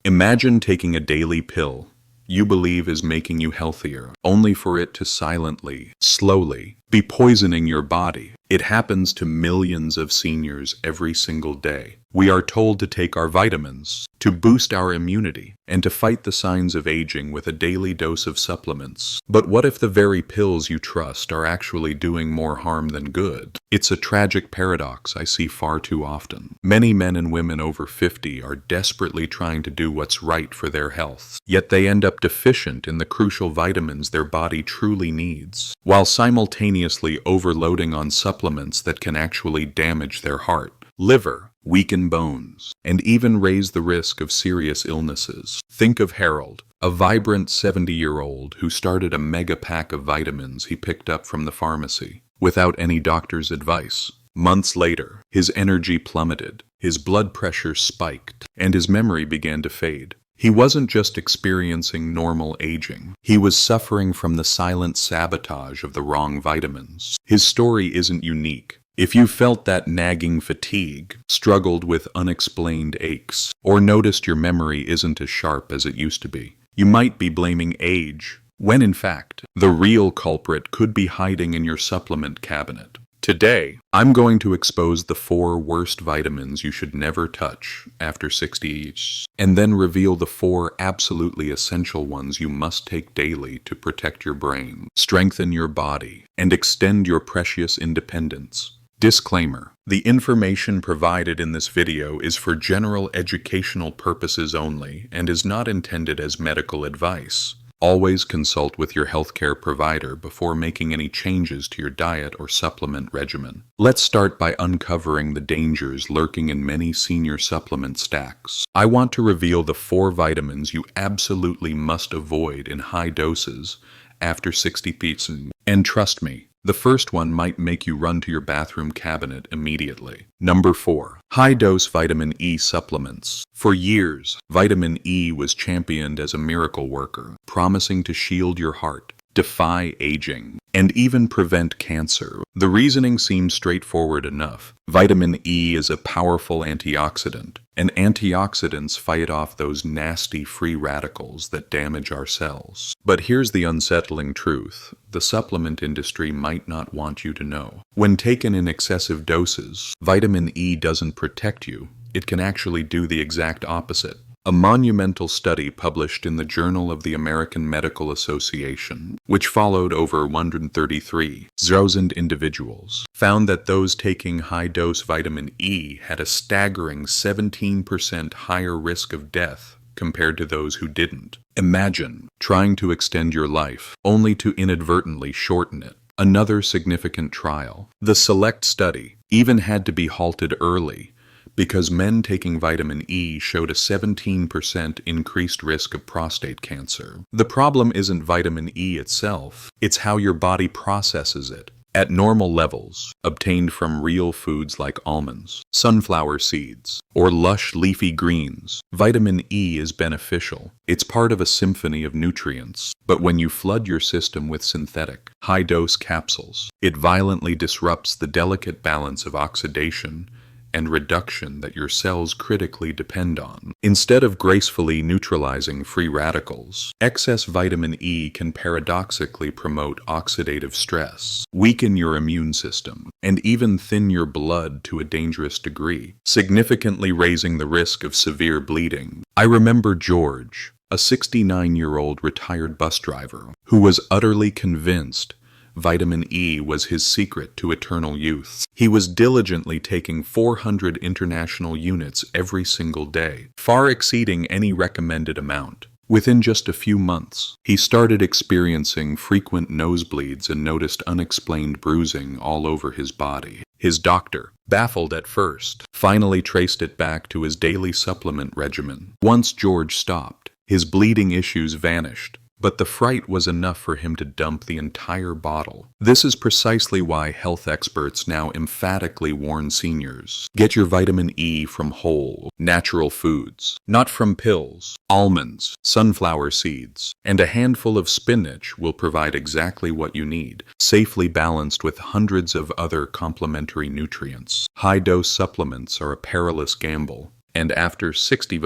Imagine taking a daily pill you believe is making you healthier, only for it to silently, slowly, be poisoning your body. It happens to millions of seniors every single day. We are told to take our vitamins, to boost our immunity, and to fight the signs of aging with a daily dose of supplements. But what if the very pills you trust are actually doing more harm than good? It's a tragic paradox I see far too often. Many men and women over 50 are desperately trying to do what's right for their health, yet they end up deficient in the crucial vitamins their body truly needs, while simultaneously overloading on supplements that can actually damage their heart, liver, weaken bones, and even raise the risk of serious illnesses. Think of Harold, a vibrant 70-year-old who started a mega pack of vitamins he picked up from the pharmacy, without any doctor's advice. Months later, his energy plummeted, his blood pressure spiked, and his memory began to fade. He wasn't just experiencing normal aging. He was suffering from the silent sabotage of the wrong vitamins. His story isn't unique. If you felt that nagging fatigue, struggled with unexplained aches, or noticed your memory isn't as sharp as it used to be, you might be blaming age, when in fact, the real culprit could be hiding in your supplement cabinet. Today, I'm going to expose the 4 worst vitamins you should never touch after 60 each, and then reveal the 4 absolutely essential ones you must take daily to protect your brain, strengthen your body, and extend your precious independence. Disclaimer: the information provided in this video is for general educational purposes only and is not intended as medical advice. Always consult with your healthcare provider before making any changes to your diet or supplement regimen. Let's start by uncovering the dangers lurking in many senior supplement stacks. I want to reveal the 4 vitamins you absolutely must avoid in high doses after 60 pieces. And trust me, the first one might make you run to your bathroom cabinet immediately. Number 4. High-dose vitamin E supplements. For years, vitamin E was championed as a miracle worker, promising to shield your heart, defy aging, and even prevent cancer. The reasoning seems straightforward enough. Vitamin E is a powerful antioxidant, and antioxidants fight off those nasty free radicals that damage our cells. But here's the unsettling truth: the supplement industry might not want you to know. When taken in excessive doses, vitamin E doesn't protect you. It can actually do the exact opposite. A monumental study published in the Journal of the American Medical Association, which followed over 133,000 individuals, found that those taking high-dose vitamin E had a staggering 17% higher risk of death compared to those who didn't. Imagine trying to extend your life, only to inadvertently shorten it. Another significant trial. The SELECT study even had to be halted early, because men taking vitamin E showed a 17% increased risk of prostate cancer. The problem isn't vitamin E itself, it's how your body processes it. At normal levels, obtained from real foods like almonds, sunflower seeds, or lush leafy greens, vitamin E is beneficial. It's part of a symphony of nutrients. But when you flood your system with synthetic, high-dose capsules, it violently disrupts the delicate balance of oxidation and reduction that your cells critically depend on. Instead of gracefully neutralizing free radicals, excess vitamin E can paradoxically promote oxidative stress, weaken your immune system, and even thin your blood to a dangerous degree, significantly raising the risk of severe bleeding. I remember George, a 69-year-old retired bus driver, who was utterly convinced vitamin E was his secret to eternal youth. He was diligently taking 400 international units every single day, far exceeding any recommended amount. Within just a few months, he started experiencing frequent nosebleeds and noticed unexplained bruising all over his body. His doctor, baffled at first, finally traced it back to his daily supplement regimen. Once George stopped, his bleeding issues vanished. But the fright was enough for him to dump the entire bottle. This is precisely why health experts now emphatically warn seniors: get your vitamin E from whole, natural foods, not from pills. Almonds, sunflower seeds, and a handful of spinach will provide exactly what you need, safely balanced with hundreds of other complementary nutrients. High-dose supplements are a perilous gamble, and after 60,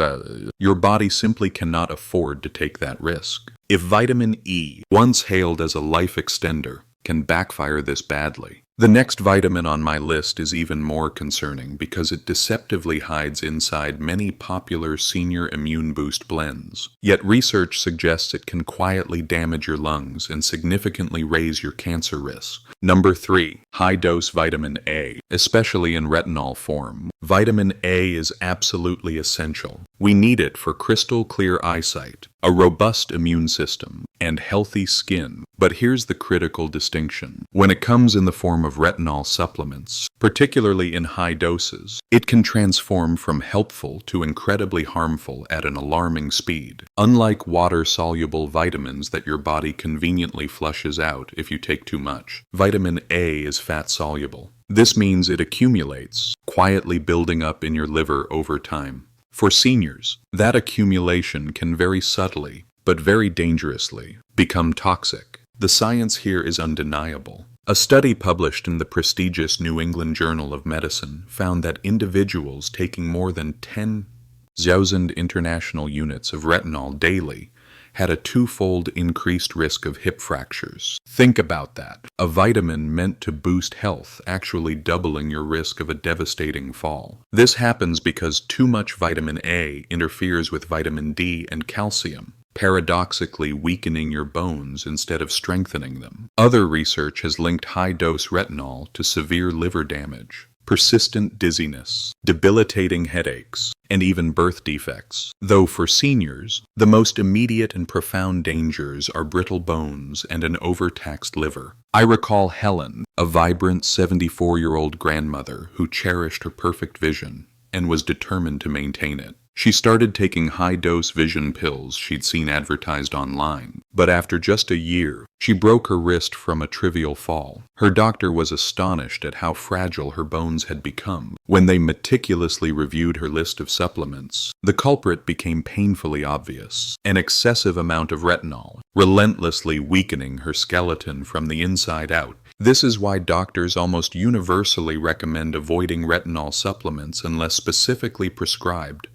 your body simply cannot afford to take that risk. If vitamin E, once hailed as a life extender, can backfire this badly. The next vitamin on my list is even more concerning because it deceptively hides inside many popular senior immune boost blends. Yet research suggests it can quietly damage your lungs and significantly raise your cancer risk. Number 3. High-dose vitamin A, especially in retinol form. Vitamin A is absolutely essential. We need it for crystal clear eyesight, a robust immune system, and healthy skin. But here's the critical distinction. When it comes in the form of retinol supplements, particularly in high doses, it can transform from helpful to incredibly harmful at an alarming speed. Unlike water-soluble vitamins that your body conveniently flushes out if you take too much, vitamin A is fat-soluble. This means it accumulates, quietly building up in your liver over time. For seniors, that accumulation can very subtly, but very dangerously, become toxic. The science here is undeniable. A study published in the prestigious New England Journal of Medicine found that individuals taking more than 10,000 international units of retinol daily had a twofold increased risk of hip fractures. Think about that. A vitamin meant to boost health actually doubling your risk of a devastating fall. This happens because too much vitamin A interferes with vitamin D and calcium, paradoxically weakening your bones instead of strengthening them. Other research has linked high-dose retinol to severe liver damage, persistent dizziness, debilitating headaches, and even birth defects. Though for seniors, the most immediate and profound dangers are brittle bones and an overtaxed liver. I recall Helen, a vibrant 74-year-old grandmother who cherished her perfect vision and was determined to maintain it. She started taking high-dose vision pills she'd seen advertised online, but after just a year, she broke her wrist from a trivial fall. Her doctor was astonished at how fragile her bones had become. When they meticulously reviewed her list of supplements, the culprit became painfully obvious: an excessive amount of retinol, relentlessly weakening her skeleton from the inside out. This is why doctors almost universally recommend avoiding retinol supplements unless specifically prescribed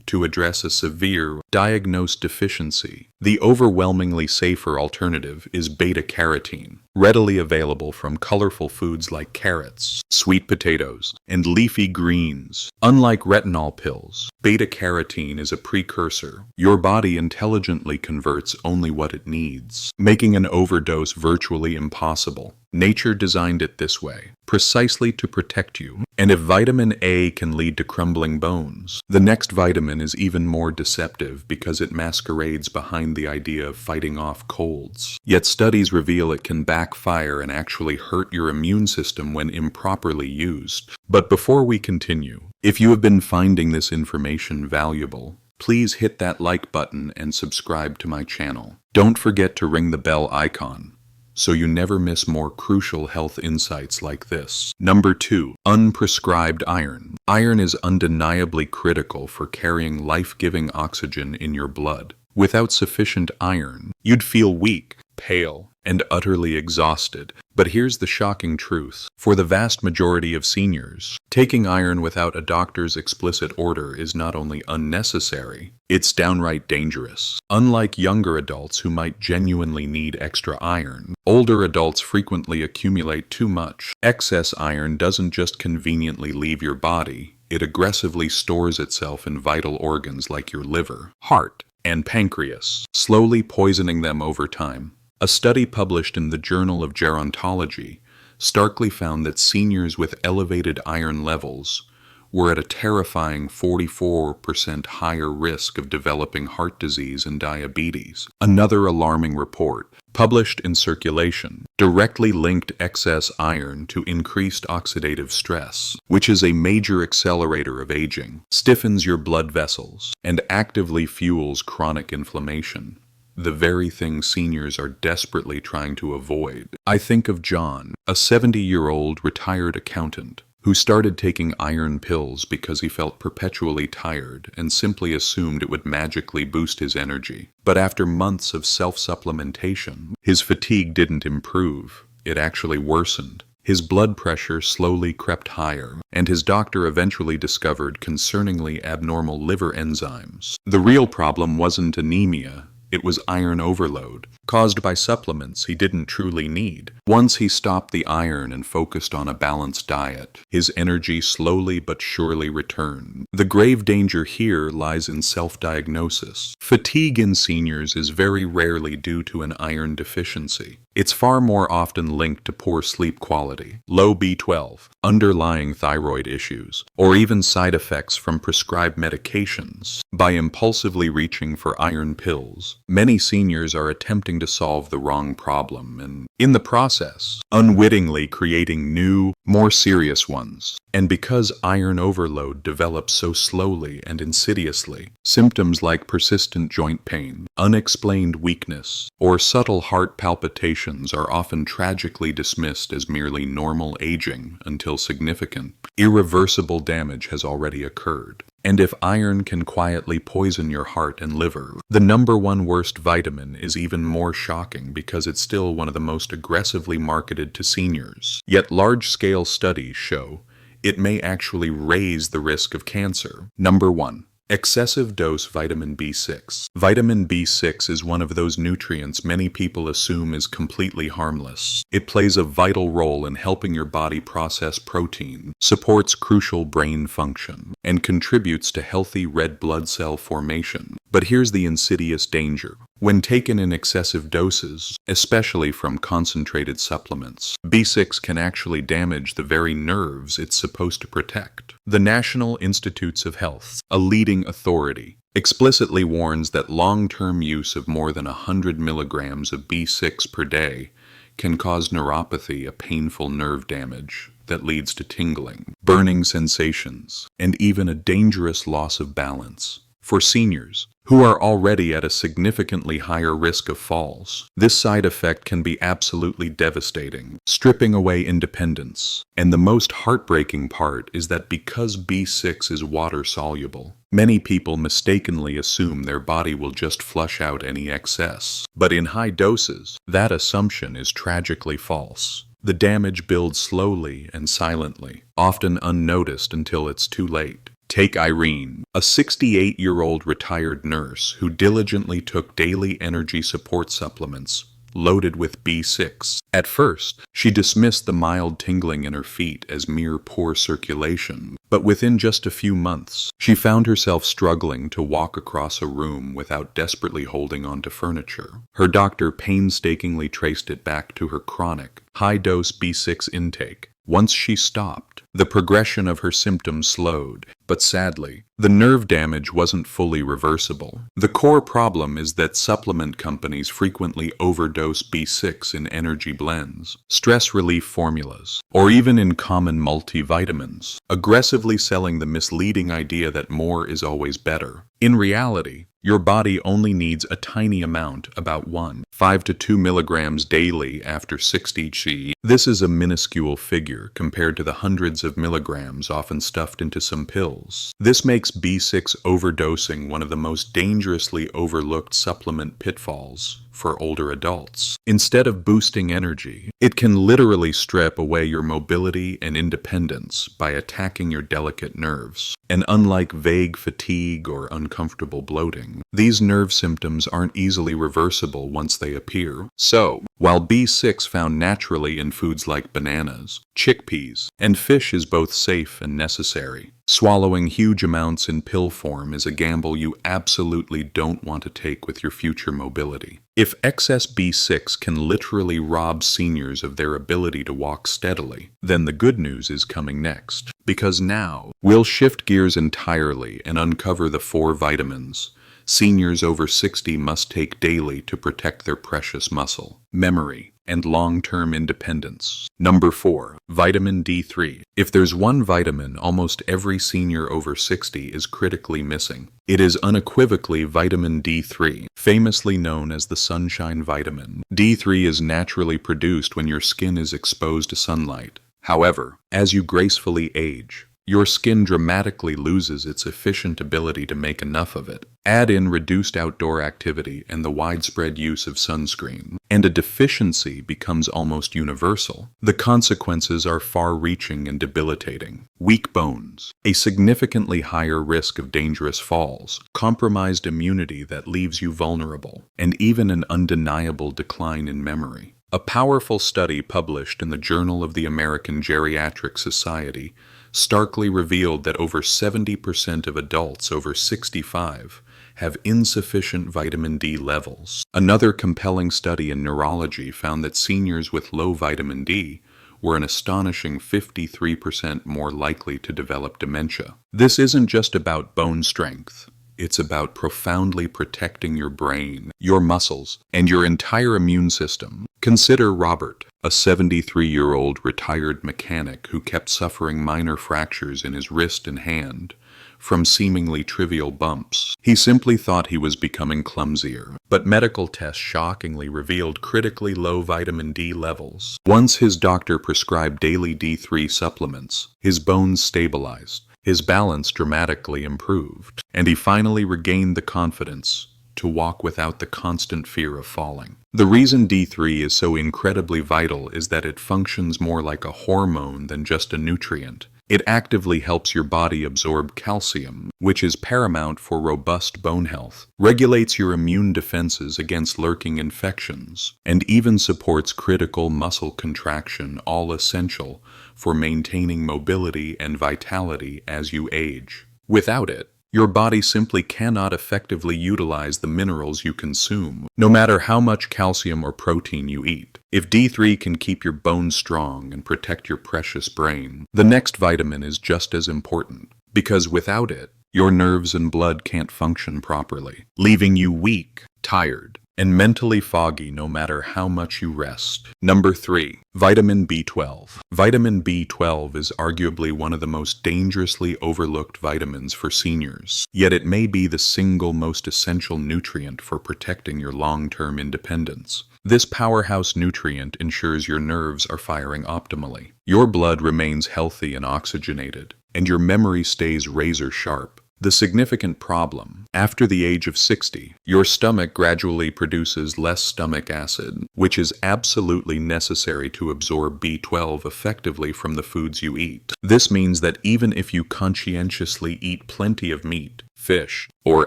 to address a severe diagnosed deficiency. The overwhelmingly safer alternative is beta-carotene, readily available from colorful foods like carrots, sweet potatoes, and leafy greens. Unlike retinol pills, beta-carotene is a precursor. Your body intelligently converts only what it needs, making an overdose virtually impossible. Nature designed it this way, precisely to protect you. And if vitamin A can lead to crumbling bones, the next vitamin is even more deceptive because it masquerades behind the idea of fighting off colds. Yet studies reveal it can backfire and actually hurt your immune system when improperly used. But before we continue, if you have been finding this information valuable, please hit that like button and subscribe to my channel. Don't forget to ring the bell icon so you never miss more crucial health insights like this. Number 2. Unprescribed iron. Iron is undeniably critical for carrying life-giving oxygen in your blood. Without sufficient iron, you'd feel weak, pale, and utterly exhausted. But here's the shocking truth. For the vast majority of seniors, taking iron without a doctor's explicit order is not only unnecessary, it's downright dangerous. Unlike younger adults who might genuinely need extra iron, older adults frequently accumulate too much. Excess iron doesn't just conveniently leave your body, it aggressively stores itself in vital organs like your liver, heart, and pancreas, slowly poisoning them over time. A study published in the Journal of Gerontology starkly found that seniors with elevated iron levels were at a terrifying 44% higher risk of developing heart disease and diabetes. Another alarming report, published in Circulation, directly linked excess iron to increased oxidative stress, which is a major accelerator of aging, stiffens your blood vessels, and actively fuels chronic inflammation. The very thing seniors are desperately trying to avoid. I think of John, a 70-year-old retired accountant, who started taking iron pills because he felt perpetually tired and simply assumed it would magically boost his energy. But after months of self-supplementation, his fatigue didn't improve. It actually worsened. His blood pressure slowly crept higher, and his doctor eventually discovered concerningly abnormal liver enzymes. The real problem wasn't anemia. It was iron overload, caused by supplements he didn't truly need. Once he stopped the iron and focused on a balanced diet, his energy slowly but surely returned. The grave danger here lies in self-diagnosis. Fatigue in seniors is very rarely due to an iron deficiency. It's far more often linked to poor sleep quality, low B12, underlying thyroid issues, or even side effects from prescribed medications. By impulsively reaching for iron pills, many seniors are attempting to solve the wrong problem and, in the process, unwittingly creating new, more serious ones. And because iron overload develops so slowly and insidiously, symptoms like persistent joint pain, unexplained weakness, or subtle heart palpitations are often tragically dismissed as merely normal aging until significant, irreversible damage has already occurred. And if iron can quietly poison your heart and liver, the number one worst vitamin is even more shocking because it's still one of the most aggressively marketed to seniors. Yet large-scale studies show it may actually raise the risk of cancer. Number 1. Excessive dose vitamin B6. Vitamin B6 is one of those nutrients many people assume is completely harmless. It plays a vital role in helping your body process protein, supports crucial brain function, and contributes to healthy red blood cell formation. But here's the insidious danger. When taken in excessive doses, especially from concentrated supplements, B6 can actually damage the very nerves it's supposed to protect. The National Institutes of Health, a leading authority, explicitly warns that long-term use of more than 100 milligrams of B6 per day can cause neuropathy, a painful nerve damage that leads to tingling, burning sensations, and even a dangerous loss of balance. For seniors, who are already at a significantly higher risk of falls, this side effect can be absolutely devastating, stripping away independence. And the most heartbreaking part is that because B6 is water-soluble, many people mistakenly assume their body will just flush out any excess. But in high doses, that assumption is tragically false. The damage builds slowly and silently, often unnoticed until it's too late. Take Irene, a 68-year-old retired nurse who diligently took daily energy support supplements loaded with B6. At first, she dismissed the mild tingling in her feet as mere poor circulation, but within just a few months, she found herself struggling to walk across a room without desperately holding onto furniture. Her doctor painstakingly traced it back to her chronic, high-dose B6 intake. Once she stopped, the progression of her symptoms slowed, but sadly, the nerve damage wasn't fully reversible. The core problem is that supplement companies frequently overdose B6 in energy blends, stress relief formulas, or even in common multivitamins, aggressively selling the misleading idea that more is always better. In reality, your body only needs a tiny amount, about 5 to 2 milligrams daily after 60 G. This is a minuscule figure compared to the hundreds of milligrams often stuffed into some pills. This makes B6 overdosing one of the most dangerously overlooked supplement pitfalls for older adults. Instead of boosting energy, it can literally strip away your mobility and independence by attacking your delicate nerves. And unlike vague fatigue or uncomfortable bloating, these nerve symptoms aren't easily reversible once they appear. So, while B6 found naturally in foods like bananas, chickpeas, and fish is both safe and necessary, swallowing huge amounts in pill form is a gamble you absolutely don't want to take with your future mobility. If excess B6 can literally rob seniors of their ability to walk steadily, then the good news is coming next. Because now, we'll shift gears entirely and uncover the 4 vitamins seniors over 60 must take daily to protect their precious muscle, memory, and long-term independence. Number 4. Vitamin D3. If there's one vitamin almost every senior over 60 is critically missing, it is unequivocally vitamin D3, famously known as the sunshine vitamin. D3 is naturally produced when your skin is exposed to sunlight. However, as you gracefully age, your skin dramatically loses its efficient ability to make enough of it. Add in reduced outdoor activity and the widespread use of sunscreen, and a deficiency becomes almost universal. The consequences are far-reaching and debilitating. Weak bones, a significantly higher risk of dangerous falls, compromised immunity that leaves you vulnerable, and even an undeniable decline in memory. A powerful study published in the Journal of the American Geriatric Society starkly revealed that over 70% of adults over 65 have insufficient vitamin D levels. Another compelling study in neurology found that seniors with low vitamin D were an astonishing 53% more likely to develop dementia. This isn't just about bone strength. It's about profoundly protecting your brain, your muscles, and your entire immune system. Consider Robert, a 73-year-old retired mechanic who kept suffering minor fractures in his wrist and hand from seemingly trivial bumps. He simply thought he was becoming clumsier, but medical tests shockingly revealed critically low vitamin D levels. Once his doctor prescribed daily D3 supplements, his bones stabilized, his balance dramatically improved, and he finally regained the confidence to walk without the constant fear of falling. The reason D3 is so incredibly vital is that it functions more like a hormone than just a nutrient. It actively helps your body absorb calcium, which is paramount for robust bone health, regulates your immune defenses against lurking infections, and even supports critical muscle contraction, all essential for maintaining mobility and vitality as you age. Without it, your body simply cannot effectively utilize the minerals you consume, no matter how much calcium or protein you eat. If D3 can keep your bones strong and protect your precious brain, the next vitamin is just as important, because without it, your nerves and blood can't function properly, leaving you weak, tired, and mentally foggy no matter how much you rest. Number 3. Vitamin B12. Vitamin B12 is arguably one of the most dangerously overlooked vitamins for seniors, yet it may be the single most essential nutrient for protecting your long-term independence. This powerhouse nutrient ensures your nerves are firing optimally, your blood remains healthy and oxygenated, and your memory stays razor sharp. The significant problem: after the age of 60, your stomach gradually produces less stomach acid, which is absolutely necessary to absorb B12 effectively from the foods you eat. This means that even if you conscientiously eat plenty of meat, fish, or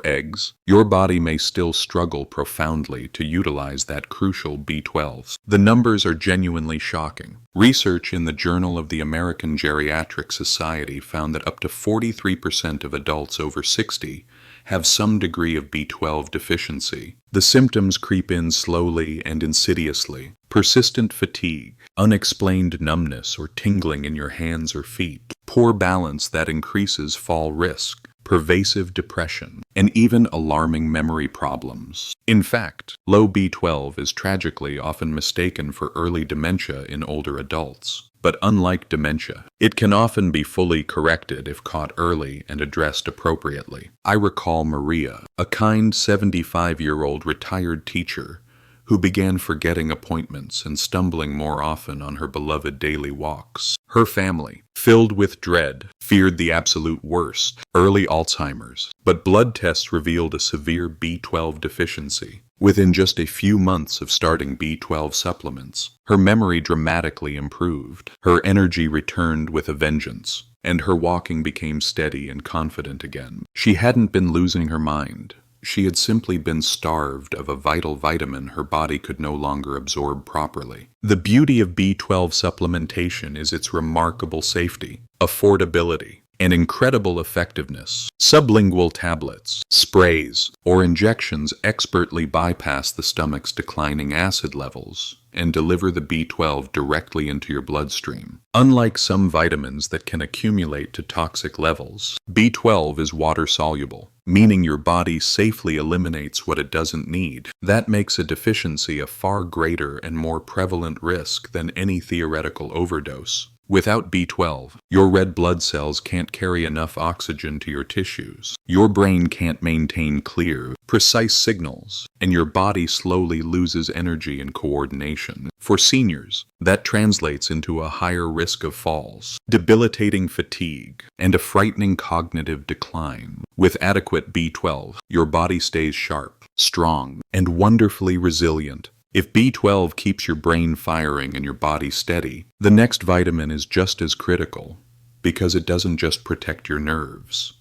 eggs, your body may still struggle profoundly to utilize that crucial B12. The numbers are genuinely shocking. Research in the Journal of the American Geriatric Society found that up to 43% of adults over 60 have some degree of B12 deficiency. The symptoms creep in slowly and insidiously: persistent fatigue, unexplained numbness or tingling in your hands or feet, poor balance that increases fall risk, pervasive depression, and even alarming memory problems. In fact, low B12 is tragically often mistaken for early dementia in older adults. But unlike dementia, it can often be fully corrected if caught early and addressed appropriately. I recall Maria, a kind 75-year-old retired teacher who began forgetting appointments and stumbling more often on her beloved daily walks. Her family, filled with dread, feared the absolute worst: early Alzheimer's. But blood tests revealed a severe B12 deficiency. Within just a few months of starting B12 supplements, her memory dramatically improved, her energy returned with a vengeance, and her walking became steady and confident again. She hadn't been losing her mind. She had simply been starved of a vital vitamin her body could no longer absorb properly. The beauty of B12 supplementation is its remarkable safety, affordability, and incredible effectiveness. Sublingual tablets, sprays, or injections expertly bypass the stomach's declining acid levels and deliver the B12 directly into your bloodstream. Unlike some vitamins that can accumulate to toxic levels, B12 is water-soluble, meaning your body safely eliminates what it doesn't need. That makes a deficiency a far greater and more prevalent risk than any theoretical overdose. Without B12, your red blood cells can't carry enough oxygen to your tissues. Your brain can't maintain clear, precise signals, and your body slowly loses energy and coordination. For seniors, that translates into a higher risk of falls, debilitating fatigue, and a frightening cognitive decline. With adequate B12, your body stays sharp, strong, and wonderfully resilient. If B12 keeps your brain firing and your body steady, the next vitamin is just as critical, because it doesn't just protect your nerves.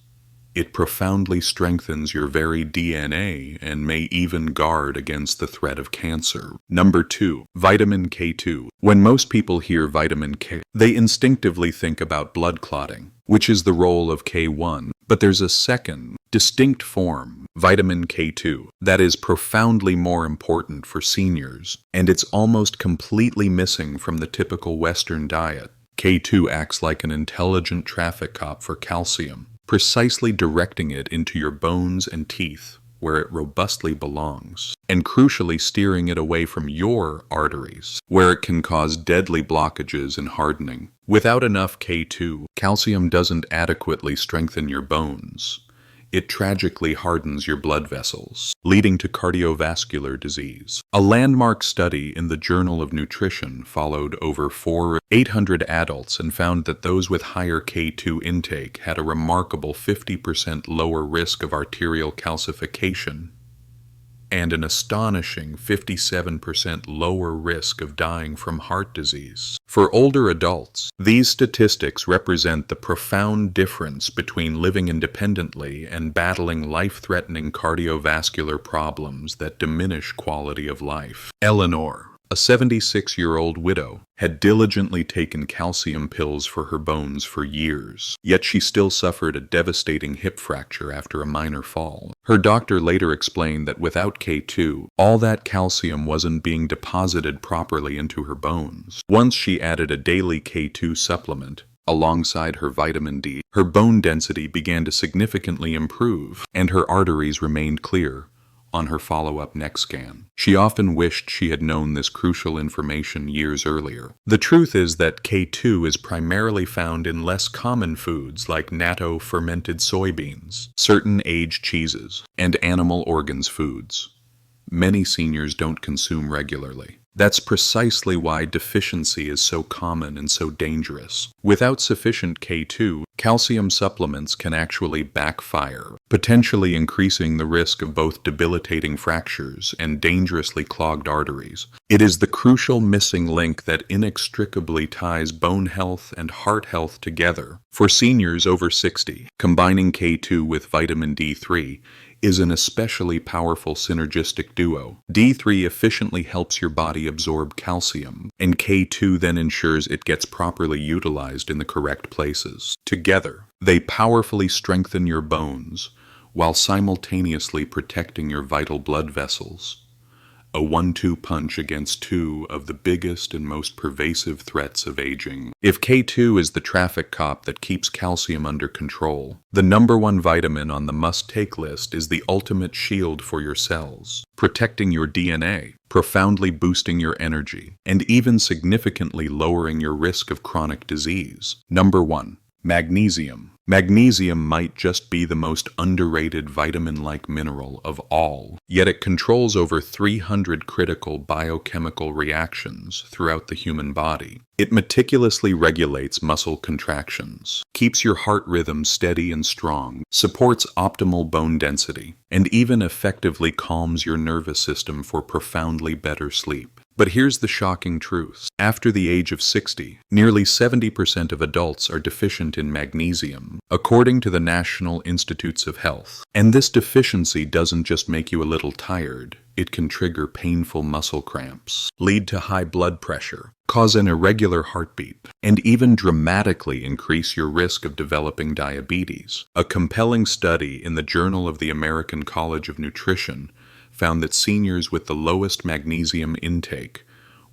It profoundly strengthens your very DNA and may even guard against the threat of cancer. Number 2. Vitamin K2. When most people hear vitamin K, they instinctively think about blood clotting, which is the role of K1, but there's a second, distinct form, vitamin K2, that is profoundly more important for seniors, and it's almost completely missing from the typical Western diet. K2 acts like an intelligent traffic cop for calcium, precisely directing it into your bones and teeth, where it robustly belongs, and crucially steering it away from your arteries, where it can cause deadly blockages and hardening. Without enough K2, calcium doesn't adequately strengthen your bones. It tragically hardens your blood vessels, leading to cardiovascular disease. A landmark study in the Journal of Nutrition followed over 800 adults and found that those with higher K2 intake had a remarkable 50% lower risk of arterial calcification and an astonishing 57% lower risk of dying from heart disease. For older adults, these statistics represent the profound difference between living independently and battling life-threatening cardiovascular problems that diminish quality of life. Eleanor, a 76-year-old widow, had diligently taken calcium pills for her bones for years, yet she still suffered a devastating hip fracture after a minor fall. Her doctor later explained that without K2, all that calcium wasn't being deposited properly into her bones. Once she added a daily K2 supplement, alongside her vitamin D, her bone density began to significantly improve, and her arteries remained clear. On her follow-up neck scan, she often wished she had known this crucial information years earlier. The truth is that K2 is primarily found in less common foods like natto fermented soybeans, certain aged cheeses, and animal organs foods. Many seniors don't consume regularly. That's precisely why deficiency is so common and so dangerous. Without sufficient K2, calcium supplements can actually backfire, potentially increasing the risk of both debilitating fractures and dangerously clogged arteries. It is the crucial missing link that inextricably ties bone health and heart health together. For seniors over 60, combining K2 with vitamin D3 is an especially powerful synergistic duo. D3 efficiently helps your body absorb calcium, and K2 then ensures it gets properly utilized in the correct places. Together, they powerfully strengthen your bones, while simultaneously protecting your vital blood vessels. A 1-2 punch against two of the biggest and most pervasive threats of aging. If K2 is the traffic cop that keeps calcium under control, the number one vitamin on the must-take list is the ultimate shield for your cells, protecting your DNA, profoundly boosting your energy, and even significantly lowering your risk of chronic disease. Number 1. Magnesium. Magnesium might just be the most underrated vitamin-like mineral of all, yet it controls over 300 critical biochemical reactions throughout the human body. It meticulously regulates muscle contractions, keeps your heart rhythm steady and strong, supports optimal bone density, and even effectively calms your nervous system for profoundly better sleep. But here's the shocking truth. After the age of 60, nearly 70% of adults are deficient in magnesium, according to the National Institutes of Health. And this deficiency doesn't just make you a little tired. It can trigger painful muscle cramps, lead to high blood pressure, cause an irregular heartbeat, and even dramatically increase your risk of developing diabetes. A compelling study in the Journal of the American College of Nutrition found that seniors with the lowest magnesium intake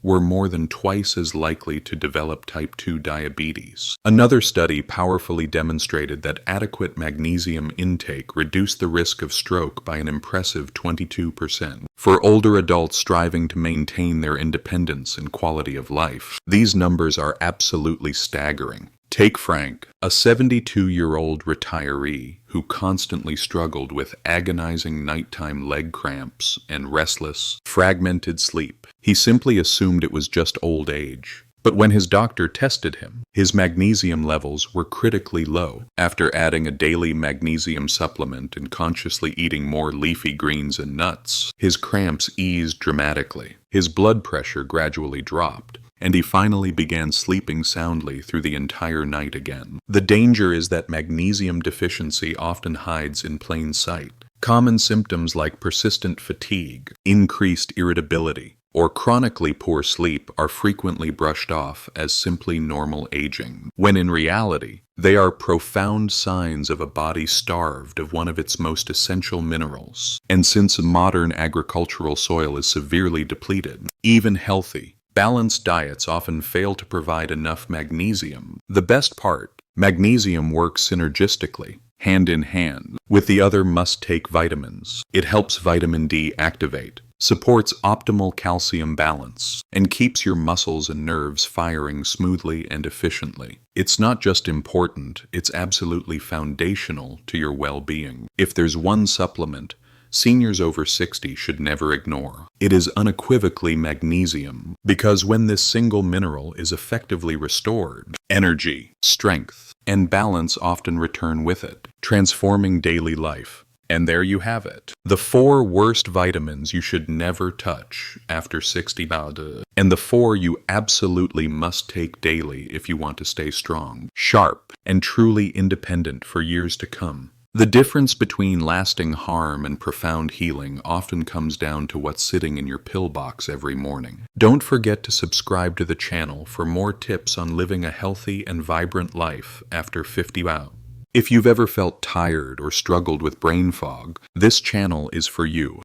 were more than twice as likely to develop type 2 diabetes. Another study powerfully demonstrated that adequate magnesium intake reduced the risk of stroke by an impressive 22%. For older adults striving to maintain their independence and quality of life, these numbers are absolutely staggering. Take Frank, a 72-year-old retiree who constantly struggled with agonizing nighttime leg cramps and restless, fragmented sleep. He simply assumed it was just old age. But when his doctor tested him, his magnesium levels were critically low. After adding a daily magnesium supplement and consciously eating more leafy greens and nuts, his cramps eased dramatically. His blood pressure gradually dropped, and he finally began sleeping soundly through the entire night again. The danger is that magnesium deficiency often hides in plain sight. Common symptoms like persistent fatigue, increased irritability, or chronically poor sleep are frequently brushed off as simply normal aging, when in reality, they are profound signs of a body starved of one of its most essential minerals. And since modern agricultural soil is severely depleted, even healthy, balanced diets often fail to provide enough magnesium. The best part, magnesium works synergistically, hand in hand, with the other must-take vitamins. It helps vitamin D activate, supports optimal calcium balance, and keeps your muscles and nerves firing smoothly and efficiently. It's not just important, it's absolutely foundational to your well-being. If there's one supplement seniors over 60 should never ignore, it is unequivocally magnesium, because when this single mineral is effectively restored, energy, strength, and balance often return with it, transforming daily life. And there you have it. The 4 worst vitamins you should never touch after 60, and the 4 you absolutely must take daily if you want to stay strong, sharp, and truly independent for years to come. The difference between lasting harm and profound healing often comes down to what's sitting in your pill box every morning. Don't forget to subscribe to the channel for more tips on living a healthy and vibrant life after 50. If you've ever felt tired or struggled with brain fog, this channel is for you.